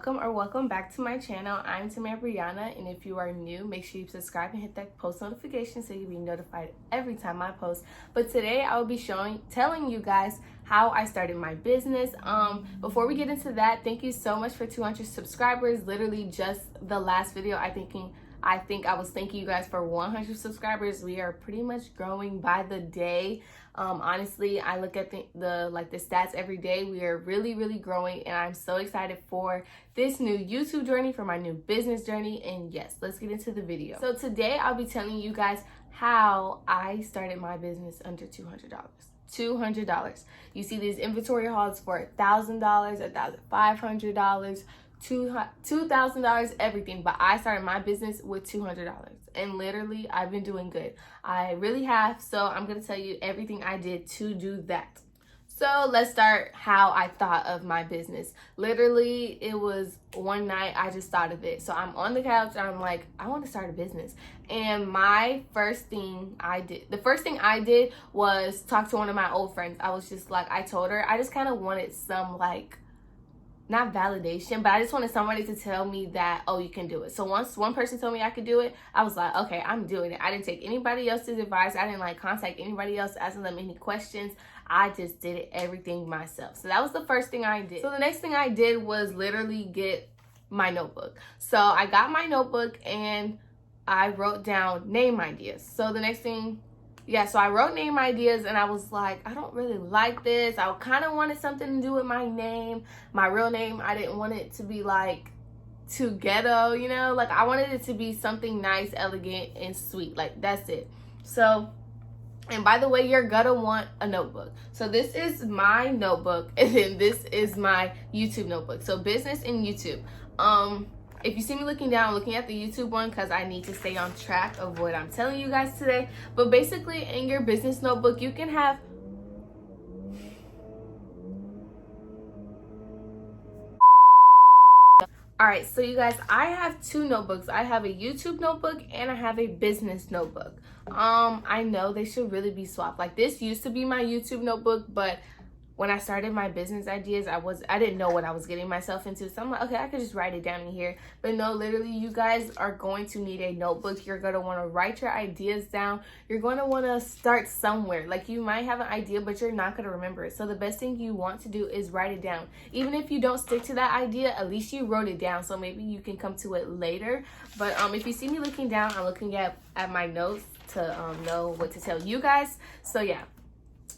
welcome back to my channel. I'm Tamerah Briana, and if you are new, make sure you subscribe and hit that post notification so you'll be notified every time I post. But today I will be telling you guys how I started my business. Before we get into that, thank you so much for 200 subscribers. Literally just the last video, I think I was thanking you guys for 100 subscribers. We are pretty much growing by the day. Honestly, I look at the stats every day. We are really growing, and I'm so excited for this new YouTube journey, for my new business journey. And yes, let's get into the video. So today I'll be telling you guys how I started my business under $200. $200. You see these inventory hauls for $1,000, $1,500, $2,000, everything, but I started my business with $200, and literally I've been doing good. I really have. So I'm gonna tell you everything I did to do that. So let's start how I thought of my business. Literally, it was one night I just thought of it. So I'm on the couch and I'm like, I want to start a business. And the first thing I did was talk to one of my old friends. I was just like, I told her, I just kind of wanted some, like, not validation, but I just wanted somebody to tell me that, oh, you can do it. So once one person told me I could do it, I was like, okay, I'm doing it. I didn't take anybody else's advice. I didn't contact anybody else, asking them any questions. I just did it everything myself. So that was the first thing I did. So the next thing I did was literally get my notebook. So I got my notebook and I wrote down name ideas. So the next thing, so I wrote name ideas, and I was like, I don't really like this. I kind of wanted something to do with my name, my real name. I didn't want it to be like too ghetto, you know? Like, I wanted it to be something nice, elegant, and sweet. Like, that's it. So, and by the way, you're gonna want a notebook. So this is my notebook, and then this is my YouTube notebook. So business and YouTube. If you see me looking down, I'm looking at the YouTube one because I need to stay on track of what I'm telling you guys today. But basically, in your business notebook, you can have Alright, so you guys, I have two notebooks. I have a YouTube notebook and I have a business notebook. I know they should really be swapped. Like, this used to be my YouTube notebook, but when I started my business ideas, I didn't know what I was getting myself into. So I'm like, okay, I could just write it down in here. But no, literally, you guys are going to need a notebook. You're going to want to write your ideas down. You're going to want to start somewhere. Like, you might have an idea, but you're not going to remember it. So the best thing you want to do is write it down. Even if you don't stick to that idea, at least you wrote it down. So maybe you can come to it later. But if you see me looking down, I'm looking at my notes to know what to tell you guys. So yeah.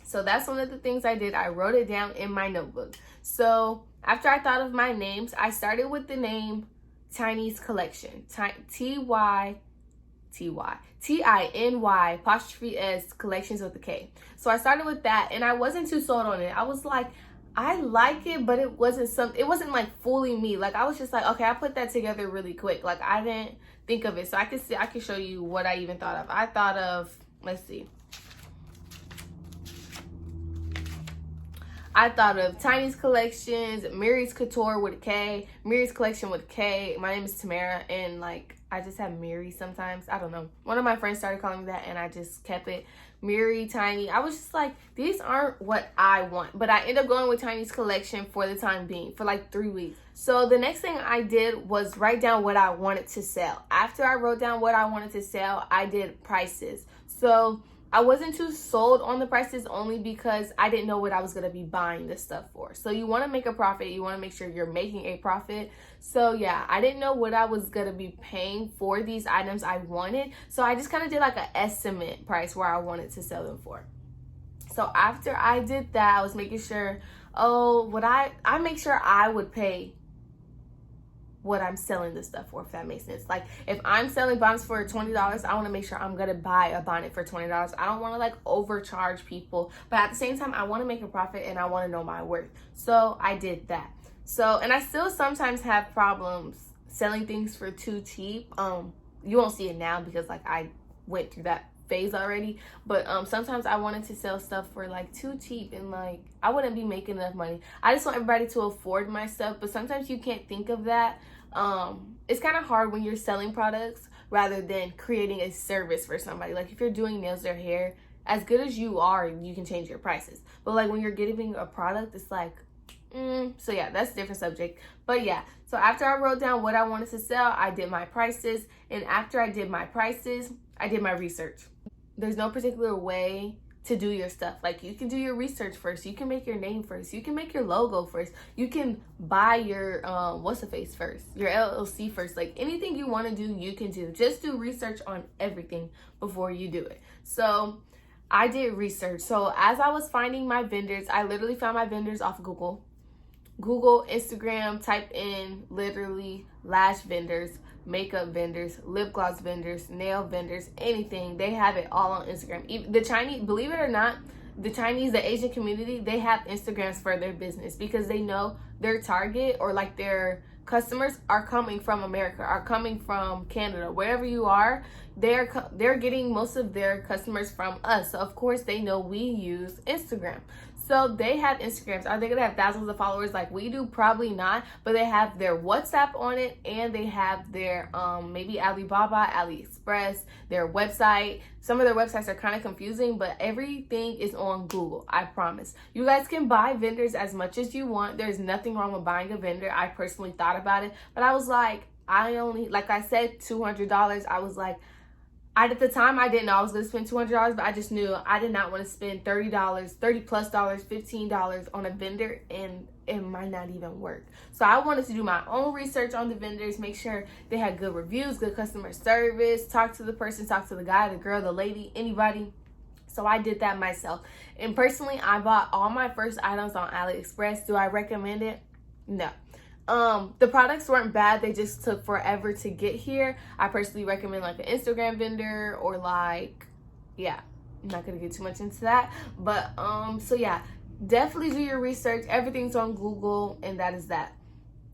So that's one of the things I did. I wrote it down in my notebook. So after I thought of my names, I started with the name Tiny's Collection. T-I-N-Y apostrophe S collections with a K. So I started with that, and I wasn't too sold on it. I was like, I like it, but it wasn't like fooling me. Like, I was just like, okay, I put that together really quick. Like, I didn't think of it. So I can show you what I even thought of. I thought of, let's see. I thought of Tiny's Collections, Mary's Couture with a K, Mary's Collection with a K. My name is Tamerah, and like, I just have Mary sometimes. I don't know. One of my friends started calling me that, and I just kept it. Mary, Tiny. I was just like, these aren't what I want. But I ended up going with Tiny's Collection for the time being, for like 3 weeks. So the next thing I did was write down what I wanted to sell. After I wrote down what I wanted to sell, I did prices. So I wasn't too sold on the prices, only because I didn't know what I was going to be buying this stuff for. So you want to make a profit. You want to make sure you're making a profit. So yeah, I didn't know what I was going to be paying for these items I wanted. So I just kind of did like an estimate price where I wanted to sell them for. So after I did that, I was making sure, I make sure I would pay what I'm selling this stuff for, if that makes sense. Like, if I'm selling bonnets for $20, I want to make sure I'm gonna buy a bonnet for $20. I don't want to like overcharge people, but at the same time, I want to make a profit and I want to know my worth. So I did that. So, and I still sometimes have problems selling things for too cheap. You won't see it now because like I went through that phase already, but sometimes I wanted to sell stuff for like too cheap, and like I wouldn't be making enough money. I just want everybody to afford my stuff, but sometimes you can't think of that. It's kind of hard when you're selling products rather than creating a service for somebody. Like, if you're doing nails or hair, as good as you are, you can change your prices, but like when you're giving a product, it's like So yeah, that's a different subject. But yeah, so after I wrote down what I wanted to sell, I did my prices. And after I did my prices, I did my research. There's no particular way to do your stuff. Like, you can do your research first. You can make your name first. You can make your logo first. You can buy your what's the face first, your LLC first. Like, anything you want to do, you can do. Just do research on everything before you do it. So I did research. So as I was finding my vendors, I literally found my vendors off Google, Instagram, type in literally lash vendors, makeup vendors, lip gloss vendors, nail vendors, anything. They have it all on Instagram. Even the Chinese, believe it or not, the Asian community, they have Instagrams for their business because they know their target, or like their customers, are coming from America, are coming from Canada, wherever you are. They're getting most of their customers from us. So of course they know we use Instagram. So they have Instagrams. Are they gonna have thousands of followers like we do? Probably not. But they have their WhatsApp on it, and they have their maybe Alibaba, AliExpress, their website. Some of their websites are kind of confusing, but everything is on Google. I promise. You guys can buy vendors as much as you want. There's nothing wrong with buying a vendor. I personally thought about it, but I was like, like I said, $200. I was like, at the time, I didn't know I was going to spend $200, but I just knew I did not want to spend $30, $30 plus dollars, $15 on a vendor, and it might not even work. So I wanted to do my own research on the vendors, make sure they had good reviews, good customer service, talk to the person, talk to the guy, the girl, the lady, anybody. So I did that myself. And personally, I bought all my first items on AliExpress. Do I recommend it? No. The products weren't bad, they just took forever to get here. I personally recommend like an Instagram vendor, or like, yeah, I'm not gonna get too much into that, but so yeah, definitely do your research. Everything's on Google, and that is that.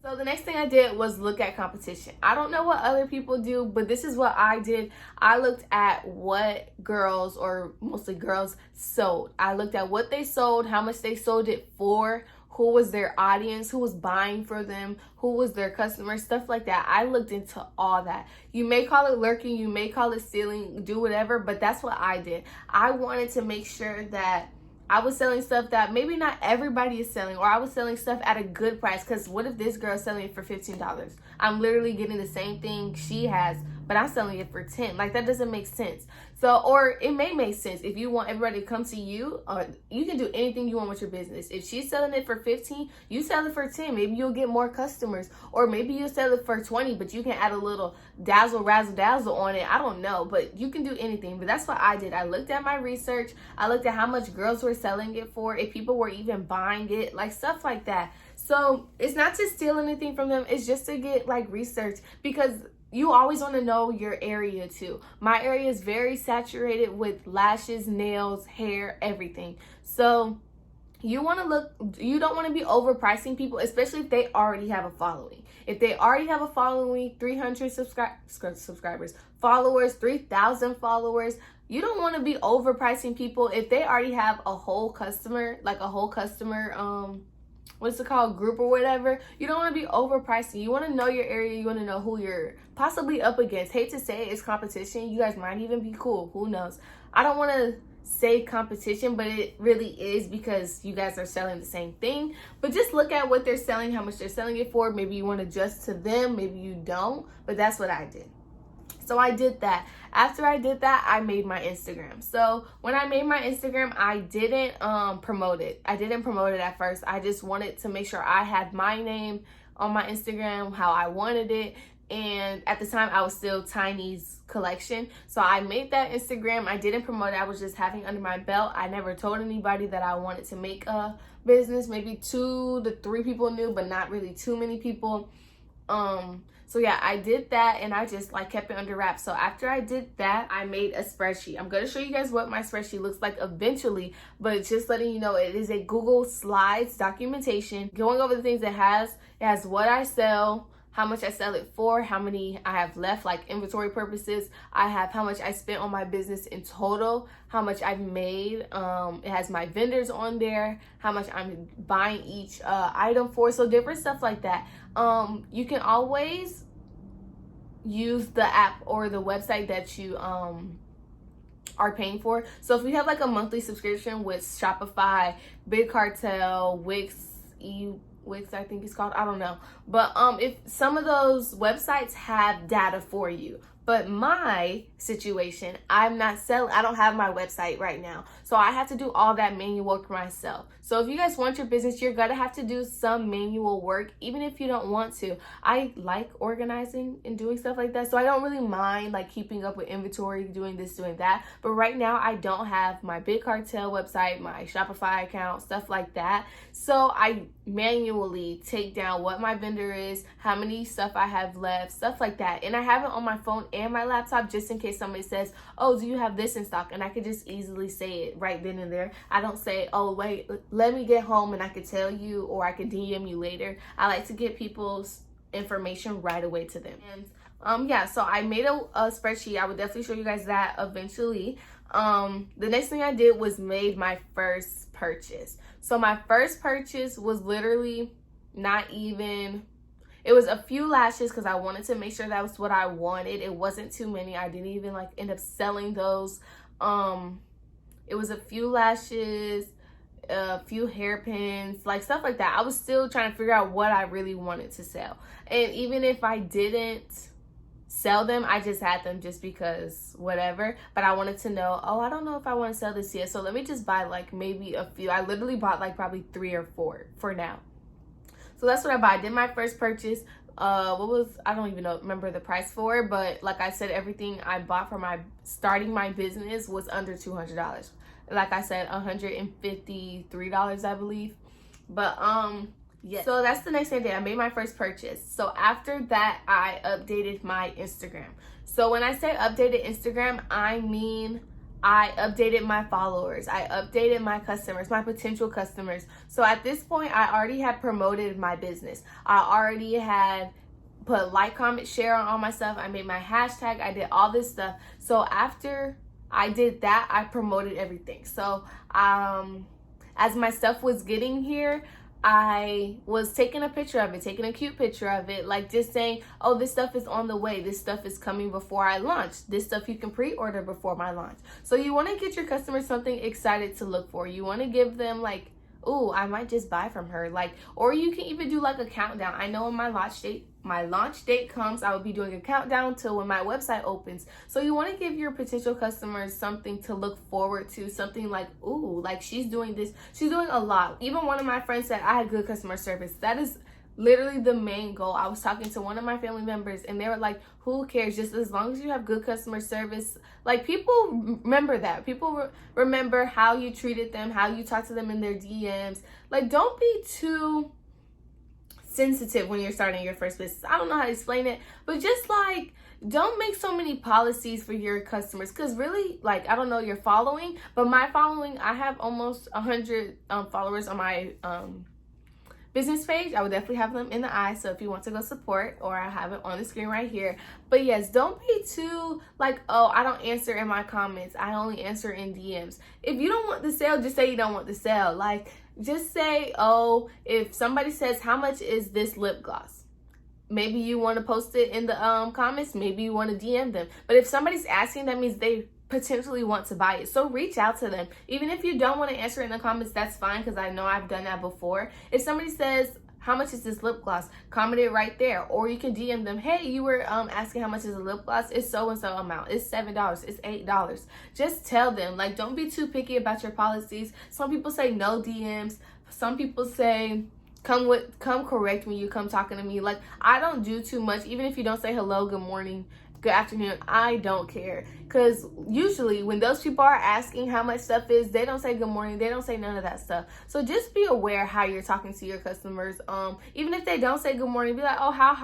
So the next thing I did was look at competition. I don't know what other people do, but this is what I did. I looked at what girls, or mostly girls, sold. I looked at what they sold, how much they sold it for, who was their audience, who was buying for them, who was their customer, stuff like that. I looked into all that. You may call it lurking, you may call it stealing, do whatever, but that's what I did. I wanted to make sure that I was selling stuff that maybe not everybody is selling, or I was selling stuff at a good price. Because what if this girl's selling it for $15? I'm literally getting the same thing she has, but I'm selling it for $10. Like, that doesn't make sense. So, or it may make sense if you want everybody to come to you, or you can do anything you want with your business. If she's selling it for 15, you sell it for 10. Maybe you'll get more customers, or maybe you'll sell it for 20, but you can add a little dazzle, razzle, dazzle on it. I don't know, but you can do anything. But that's what I did. I looked at my research. I looked at how much girls were selling it for, if people were even buying it, like stuff like that. So it's not to steal anything from them. It's just to get like research, because you always want to know your area too. My area is very saturated with lashes, nails, hair, everything. So you want to look, you don't want to be overpricing people, especially if they already have a following. If they already have a following, 300 subscribers, followers, 3,000 followers, you don't want to be overpricing people if they already have a whole customer, like a whole customer, what's it called, group or whatever. You don't want to be overpricing. You want to know your area. You want to know who you're possibly up against. Hate to say it's competition. You guys might even be cool. Who knows? I don't want to say competition, but it really is, because you guys are selling the same thing. But just look at what they're selling, how much they're selling it for. Maybe you want to adjust to them. Maybe you don't. But that's what I did. So I did that. After I did that, I made my Instagram. So when I made my Instagram, I didn't promote it. I didn't promote it at first. I just wanted to make sure I had my name on my Instagram, how I wanted it. And at the time, I was still Tiny's collection. So I made that Instagram. I didn't promote it. I was just having under my belt. I never told anybody that I wanted to make a business. Maybe 2 to 3 people knew, but not really too many people. So yeah, I did that, and I just like kept it under wraps. So after I did that, I made a spreadsheet. I'm going to show you guys what my spreadsheet looks like eventually, but just letting you know, it is a Google Slides documentation going over the things it has. It has what I sell, how much I sell it for, how many I have left, like inventory purposes. I have how much I spent on my business in total, how much I've made. It has my vendors on there, how much I'm buying each item for. So different stuff like that. You can always use the app or the website that you are paying for. So if you have like a monthly subscription with Shopify, Big Cartel, Wix, Wix, I think it's called. I don't know. But if some of those websites have data for you. But my situation, I'm not selling. I don't have my website right now. So I have to do all that manual work myself. So if you guys want your business, you're going to have to do some manual work, even if you don't want to. I like organizing and doing stuff like that. So I don't really mind like keeping up with inventory, doing this, doing that. But right now I don't have my Big Cartel website, my Shopify account, stuff like that. So I manually take down what my vendor is, how many stuff I have left, stuff like that. And I have it on my phone and my laptop just in case somebody says, oh, do you have this in stock? And I could just easily say it right then and there. I don't say, oh, wait, let me get home and I could tell you, or I could DM you later. I like to get people's information right away to them. And yeah, so I made a spreadsheet. I would definitely show you guys that eventually. The next thing I did was made my first purchase. So my first purchase was literally not even, it was a few lashes because I wanted to make sure that was what I wanted. It wasn't too many. I didn't even like end up selling those. It was a few lashes, a few hairpins, like stuff like that. I was still trying to figure out what I really wanted to sell. And even if I didn't sell them, I just had them just because whatever. But I wanted to know, oh, I don't know if I want to sell this yet, so let me just buy like maybe a few. I literally bought like probably 3 or 4 for now. So that's what I bought. I did my first purchase. I don't even remember the price for it, but like I said, everything I bought for starting my business was under $200. Like I said, $153, I believe. But yeah, so that's the next thing I did. I made my first purchase. So after that, I updated my Instagram. So when I say updated Instagram, I mean I updated my followers. I updated my customers, my potential customers. So at this point, I already had promoted my business. I already had put like, comment, share on all my stuff. I made my hashtag. I did all this stuff. So after I did that, I promoted everything. So as my stuff was getting here, I was taking a picture of it, taking a cute picture of it, like just saying, oh, this stuff is on the way. This stuff is coming before I launch. This stuff you can pre-order before my launch. So you want to get your customers something excited to look for. You want to give them like, oh, I might just buy from her. Like, or you can even do like a countdown. I know when my launch date comes, I will be doing a countdown till when my website opens. So you want to give your potential customers something to look forward to, something like, ooh, like she's doing this. She's doing a lot. Even one of my friends said I had good customer service. That is literally the main goal. I was talking to one of my family members and they were like, who cares? Just as long as you have good customer service. Like, people remember that. People remember how you treated them, how you talked to them in their DMs. Like, don't be too sensitive when you're starting your first business. I don't know how to explain it, but just like, don't make so many policies for your customers, because really, like, I don't know your following, but my following, I have almost 100 followers on my business page. I would definitely have them in the eye, so if you want to go support, or I have it on the screen right here. But yes, don't be too like, oh, I don't answer in my comments, I only answer in DMs. If you don't want the sale, just say you don't want the sale. Like, just say, oh, if somebody says, how much is this lip gloss? Maybe you want to post it in the comments, maybe you want to DM them. But if somebody's asking, that means they potentially want to buy it. So reach out to them. Even if you don't want to answer it in the comments, that's fine, because I know I've done that before. If somebody says, how much is this lip gloss? Comment it right there. Or you can DM them, hey, you were asking how much is a lip gloss? It's so and so amount. It's $7. It's $8. Just tell them. Like, don't be too picky about your policies. Some people say no DMs. Some people say come correct when you come talking to me. Like, I don't do too much. Even if you don't say hello, good morning, good afternoon, I don't care, because usually when those people are asking how much stuff is, they don't say good morning, they don't say none of that stuff. So just be aware how you're talking to your customers. Even if they don't say good morning, be like, oh, hi,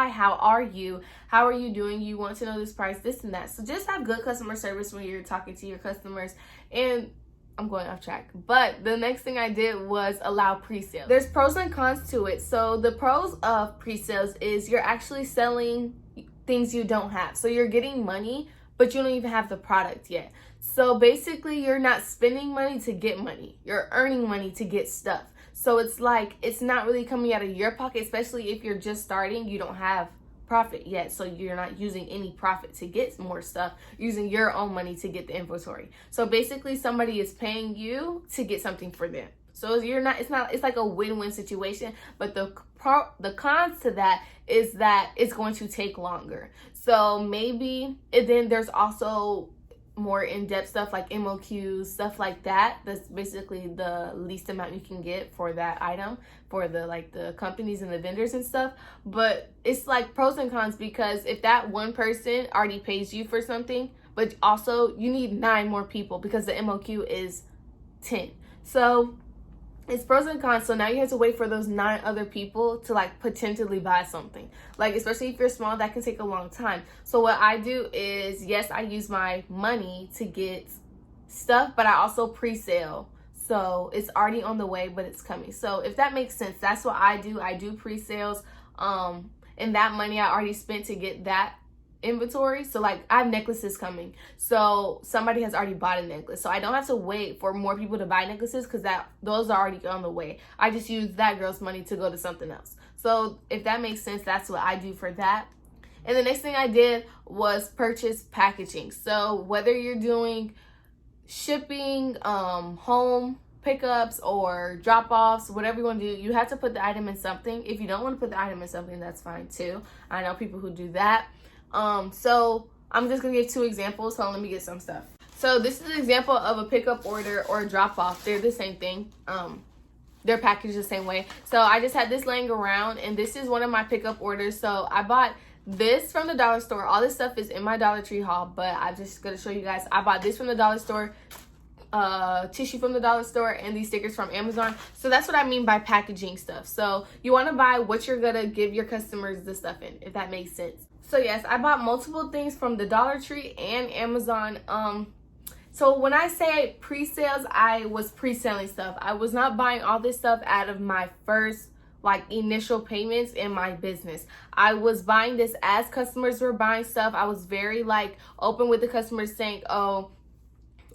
how are you, how are you doing, you want to know this price, this and that. So just have good customer service when you're talking to your customers. And I'm going off track, but the next thing I did was allow pre-sales. There's pros and cons to it. So the pros of pre-sales is you're actually selling things you don't have. So you're getting money, but you don't even have the product yet. So basically, you're not spending money to get money. You're earning money to get stuff. So it's like, it's not really coming out of your pocket, especially if you're just starting, you don't have profit yet. So you're not using any profit to get more stuff, using your own money to get the inventory. So basically, somebody is paying you to get something for them. So it's like a win-win situation. But the cons to that is that it's going to take longer. So maybe, and then there's also more in-depth stuff like MOQs, stuff like that. That's basically the least amount you can get for that item for the companies and the vendors and stuff. But it's like pros and cons, because if that one person already pays you for something, but also you need 9 more people because the MOQ is 10. So it's pros and cons. So now you have to wait for those 9 other people to like potentially buy something. Like, especially if you're small, that can take a long time. So what I do is, yes, I use my money to get stuff, but I also pre-sale. So it's already on the way, but it's coming. So if that makes sense, that's what I do. I do pre-sales. And that money I already spent to get that inventory. So like, I have necklaces coming, so somebody has already bought a necklace, so I don't have to wait for more people to buy necklaces, because those are already on the way. I just use that girl's money to go to something else. So if that makes sense, that's what I do for that. And the next thing I did was purchase packaging. So whether you're doing shipping, home pickups or drop-offs, whatever you want to do, you have to put the item in something. If you don't want to put the item in something, that's fine too. I know people who do that. So I'm just gonna give 2 examples. So let me get some stuff. So this is an example of a pickup order or a drop off. They're the same thing. They're packaged the same way. So I just had this laying around, and this is one of my pickup orders. So I bought this from the dollar store. All this stuff is in my Dollar Tree haul, but I'm just gonna show you guys. I bought this from the dollar store, tissue from the dollar store, and these stickers from Amazon. So that's what I mean by packaging stuff. So you want to buy what you're gonna give your customers the stuff in, if that makes sense. So yes, I bought multiple things from the Dollar Tree and Amazon. So when I say pre-sales, I was pre-selling stuff. I was not buying all this stuff out of my first initial payments in my business. I was buying this as customers were buying stuff. I was very open with the customers, saying, oh,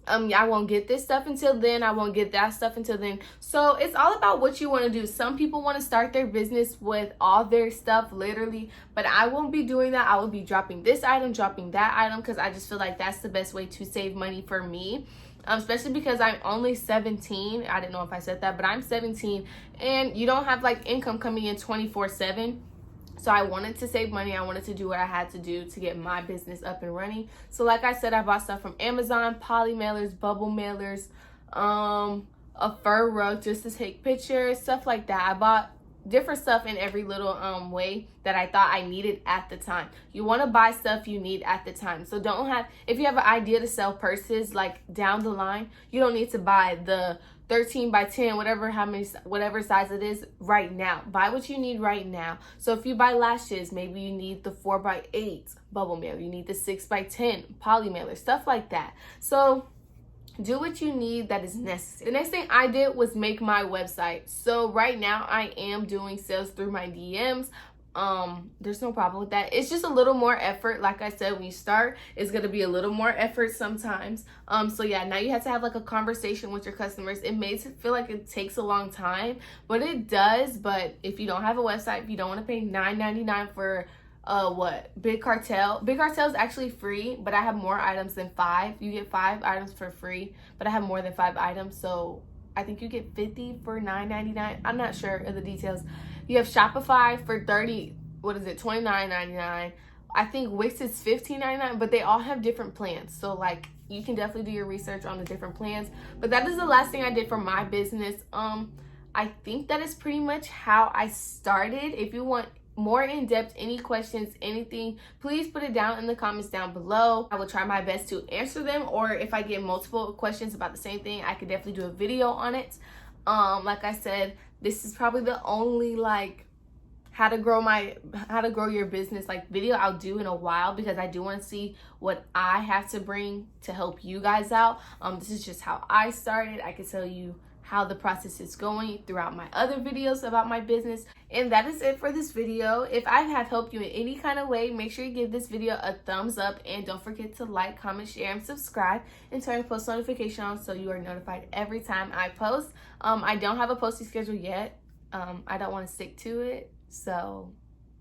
I won't get this stuff until then. I won't get that stuff until then. So it's all about what you want to do. Some people want to start their business with all their stuff, literally, but I won't be doing that. I will be dropping this item, dropping that item, because I just feel like that's the best way to save money for me. Especially because I'm only 17. I didn't know if I said that, but I'm 17, and you don't have income coming in 24/7. So I wanted to save money. I wanted to do what I had to do to get my business up and running. So like I said, I bought stuff from Amazon, poly mailers, bubble mailers, a fur rug just to take pictures, stuff like that. I bought different stuff in every little way that I thought I needed at the time. You want to buy stuff you need at the time. So if you have an idea to sell purses down the line, you don't need to buy the 13 by 10, whatever size it is right now. Buy what you need right now. So if you buy lashes, maybe you need the 4 by 8 bubble mailer. You need the 6 by 10 poly mailer, stuff like that. So do what you need that is necessary. The next thing I did was make my website. So right now I am doing sales through my DMs. There's no problem with that. It's just a little more effort. Like I said, when you start, it's going to be a little more effort sometimes. So yeah, now you have to have a conversation with your customers. It may feel like it takes a long time, but it does. But if you don't have a website, if you don't want to pay $9.99 for Big Cartel is actually free, but I have more items than 5. You get 5 items for free, but I have more than 5 items, so I think you get 50 for $9.99. I'm not sure of the details. You have Shopify for $29.99. I think Wix is $15.99, but they all have different plans. So you can definitely do your research on the different plans. But that is the last thing I did for my business. I think that is pretty much how I started. If you want more in-depth, any questions, anything, please put it down in the comments down below. I will try my best to answer them, or if I get multiple questions about the same thing, I could definitely do a video on it. Like I said, this is probably the only how to grow your business video I'll do in a while, because I do want to see what I have to bring to help you guys out. This is just how I started. I can tell you how the process is going throughout my other videos about my business. And that is it for this video. If I have helped you in any kind of way, make sure you give this video a thumbs up, and don't forget to like, comment, share, and subscribe, and turn post notification on so you are notified every time I post. I don't have a posting schedule yet. I don't want to stick to it. So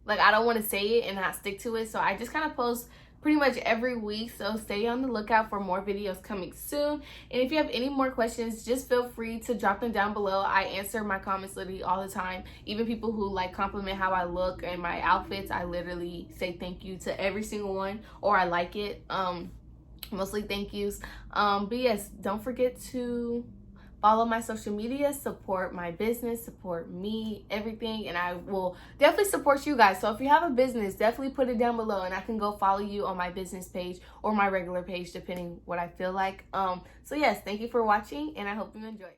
I don't want to say it and not stick to it. So I just kind of post pretty much every week, so stay on the lookout for more videos coming soon. And if you have any more questions, just feel free to drop them down below. I answer my comments literally all the time. Even people who like compliment how I look and my outfits, I literally say thank you to every single one, or I like it. Mostly thank yous. But yes, don't forget to follow my social media, support my business, support me, everything, and I will definitely support you guys. So if you have a business, definitely put it down below and I can go follow you on my business page or my regular page, depending what I feel like. So yes, thank you for watching and I hope you enjoyed.